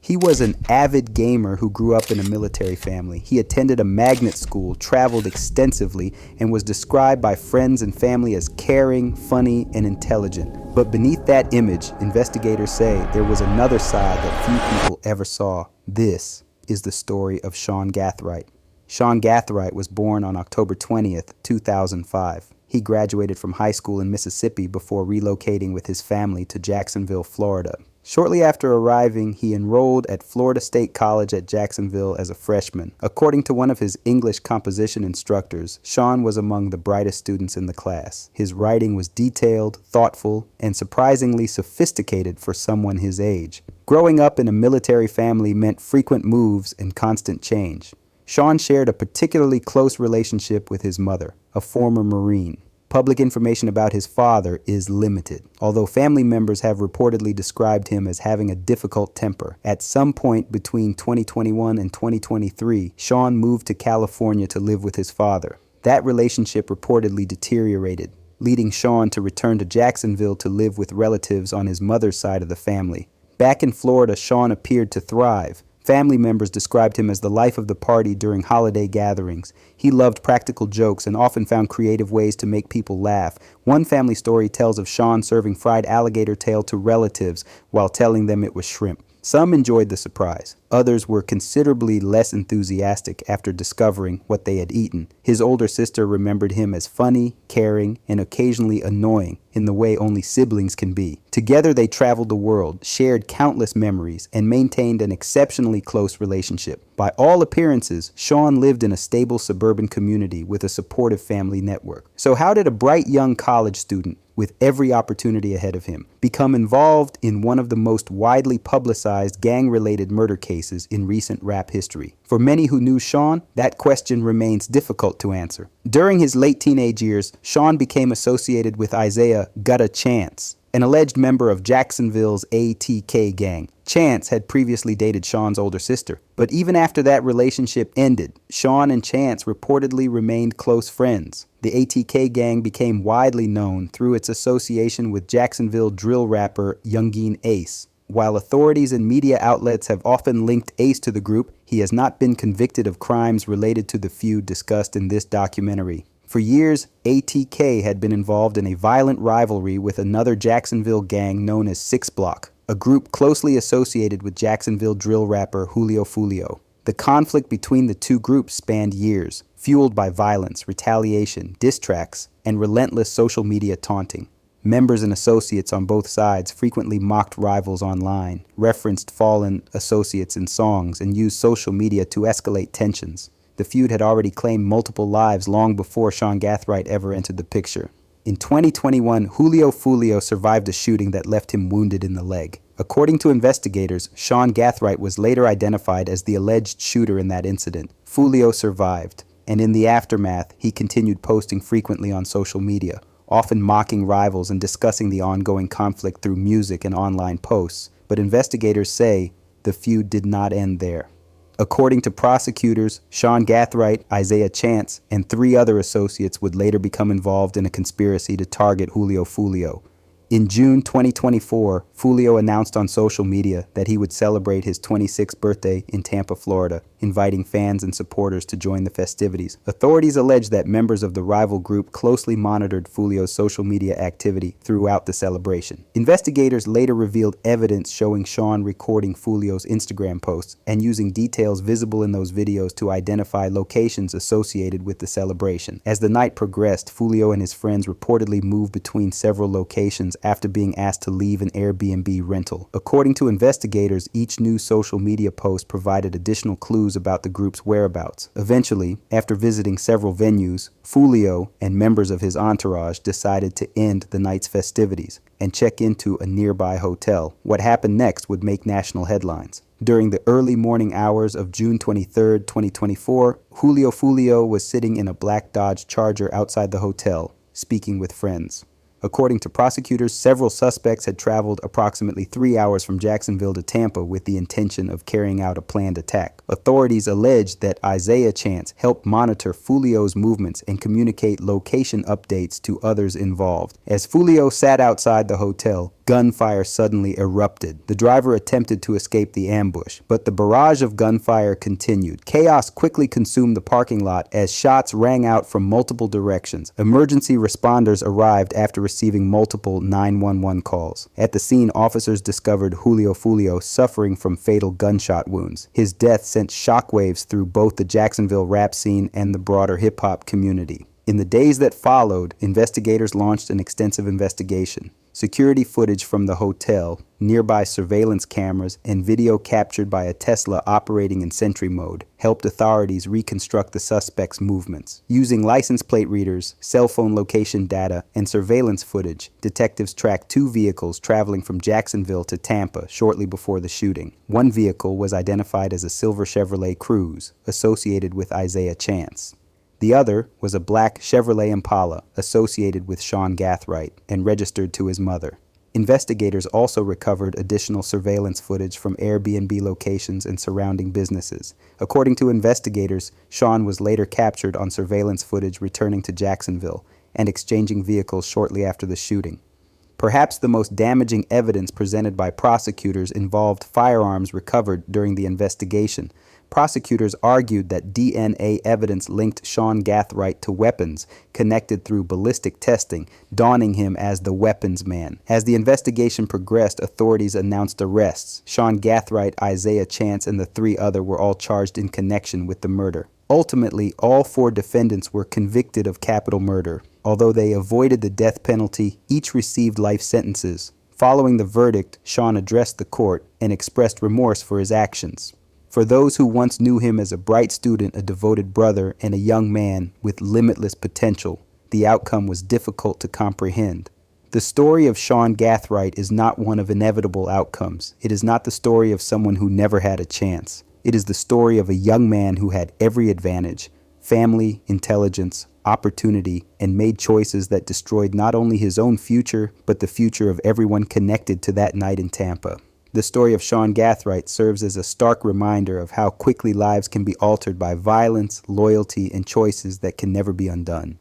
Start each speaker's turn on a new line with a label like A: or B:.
A: He was an avid gamer who grew up in a military family. He attended a magnet school, traveled extensively, and was described by friends and family as caring, funny, and intelligent. But beneath that image, investigators say there was another side that few people ever saw. This is the story of Sean Gathright. Sean Gathright was born on October 20th, 2005. He graduated from high school in Mississippi before relocating with his family to Jacksonville, Florida. Shortly after arriving, he enrolled at Florida State College at Jacksonville as a freshman. According to one of his English composition instructors, Sean was among the brightest students in the class. His writing was detailed, thoughtful, and surprisingly sophisticated for someone his age. Growing up in a military family meant frequent moves and constant change. Sean shared a particularly close relationship with his mother, a former Marine. Public information about his father is limited, although family members have reportedly described him as having a difficult temper. At some point between 2021 and 2023, Sean moved to California to live with his father. That relationship reportedly deteriorated, leading Sean to return to Jacksonville to live with relatives on his mother's side of the family. Back in Florida, Sean appeared to thrive. Family members described him as the life of the party during holiday gatherings. He loved practical jokes and often found creative ways to make people laugh. One family story tells of Sean serving fried alligator tail to relatives while telling them it was shrimp. Some enjoyed the surprise. Others were considerably less enthusiastic after discovering what they had eaten. His older sister remembered him as funny, caring, and occasionally annoying in the way only siblings can be. Together they traveled the world, shared countless memories, and maintained an exceptionally close relationship. By all appearances, Sean lived in a stable suburban community with a supportive family network. So how did a bright young college student, with every opportunity ahead of him, become involved in one of the most widely publicized gang-related murder cases in recent rap history? For many who knew Sean, that question remains difficult to answer. During his late teenage years, Sean became associated with Isaiah "Gutta" Chance, an alleged member of Jacksonville's ATK gang. Chance had previously dated Sean's older sister, but even after that relationship ended, Sean and Chance reportedly remained close friends. The ATK gang became widely known through its association with Jacksonville drill rapper Youngeen Ace. While authorities and media outlets have often linked Ace to the group, he has not been convicted of crimes related to the feud discussed in this documentary. For years, ATK had been involved in a violent rivalry with another Jacksonville gang known as 6 Block, a group closely associated with Jacksonville drill rapper Julio Foolio. The conflict between the two groups spanned years, fueled by violence, retaliation, diss tracks, and relentless social media taunting. Members and associates on both sides frequently mocked rivals online, referenced fallen associates in songs, and used social media to escalate tensions. The feud had already claimed multiple lives long before Sean Gathright ever entered the picture. In 2021, Julio Foolio survived a shooting that left him wounded in the leg. According to investigators, Sean Gathright was later identified as the alleged shooter in that incident. Foolio survived, and in the aftermath, he continued posting frequently on social media, often mocking rivals and discussing the ongoing conflict through music and online posts. But investigators say the feud did not end there. According to prosecutors, Sean Gathright, Isaiah Chance, and 3 other associates would later become involved in a conspiracy to target Julio Foolio. In June 2024, Foolio announced on social media that he would celebrate his 26th birthday in Tampa, Florida, inviting fans and supporters to join the festivities. Authorities allege that members of the rival group closely monitored Foolio's social media activity throughout the celebration. Investigators later revealed evidence showing Sean recording Foolio's Instagram posts and using details visible in those videos to identify locations associated with the celebration. As the night progressed, Foolio and his friends reportedly moved between several locations after being asked to leave an Airbnb rental. According to investigators, each new social media post provided additional clues about the group's whereabouts. Eventually, after visiting several venues, Foolio and members of his entourage decided to end the night's festivities and check into a nearby hotel. What happened next would make national headlines. During the early morning hours of June 23, 2024, Julio Foolio was sitting in a black Dodge Charger outside the hotel, speaking with friends. According to prosecutors, several suspects had traveled approximately 3 hours from Jacksonville to Tampa with the intention of carrying out a planned attack. Authorities alleged that Isaiah Chance helped monitor Foolio's movements and communicate location updates to others involved. As Foolio sat outside the hotel, gunfire suddenly erupted. The driver attempted to escape the ambush, but the barrage of gunfire continued. Chaos quickly consumed the parking lot as shots rang out from multiple directions. Emergency responders arrived after receiving multiple 911 calls. At the scene, officers discovered Julio Foolio suffering from fatal gunshot wounds. His death sent shockwaves through both the Jacksonville rap scene and the broader hip-hop community. In the days that followed, investigators launched an extensive investigation. Security footage from the hotel, nearby surveillance cameras, and video captured by a Tesla operating in sentry mode helped authorities reconstruct the suspect's movements. Using license plate readers, cell phone location data, and surveillance footage, detectives tracked 2 vehicles traveling from Jacksonville to Tampa shortly before the shooting. One vehicle was identified as a silver Chevrolet Cruze, associated with Isaiah Chance. The other was a black Chevrolet Impala associated with Sean Gathright and registered to his mother. Investigators also recovered additional surveillance footage from Airbnb locations and surrounding businesses. According to investigators, Sean was later captured on surveillance footage returning to Jacksonville and exchanging vehicles shortly after the shooting. Perhaps the most damaging evidence presented by prosecutors involved firearms recovered during the investigation. Prosecutors argued that DNA evidence linked Sean Gathright to weapons connected through ballistic testing, dawning him as the weapons man. As the investigation progressed, authorities announced arrests. Sean Gathright, Isaiah Chance, and the 3 others were all charged in connection with the murder. Ultimately, all 4 defendants were convicted of capital murder. Although they avoided the death penalty, each received life sentences. Following the verdict, Sean addressed the court and expressed remorse for his actions. For those who once knew him as a bright student, a devoted brother, and a young man with limitless potential, the outcome was difficult to comprehend. The story of Sean Gathright is not one of inevitable outcomes. It is not the story of someone who never had a chance. It is the story of a young man who had every advantage: family, intelligence, opportunity, and made choices that destroyed not only his own future, but the future of everyone connected to that night in Tampa. The story of Sean Gathright serves as a stark reminder of how quickly lives can be altered by violence, loyalty, and choices that can never be undone.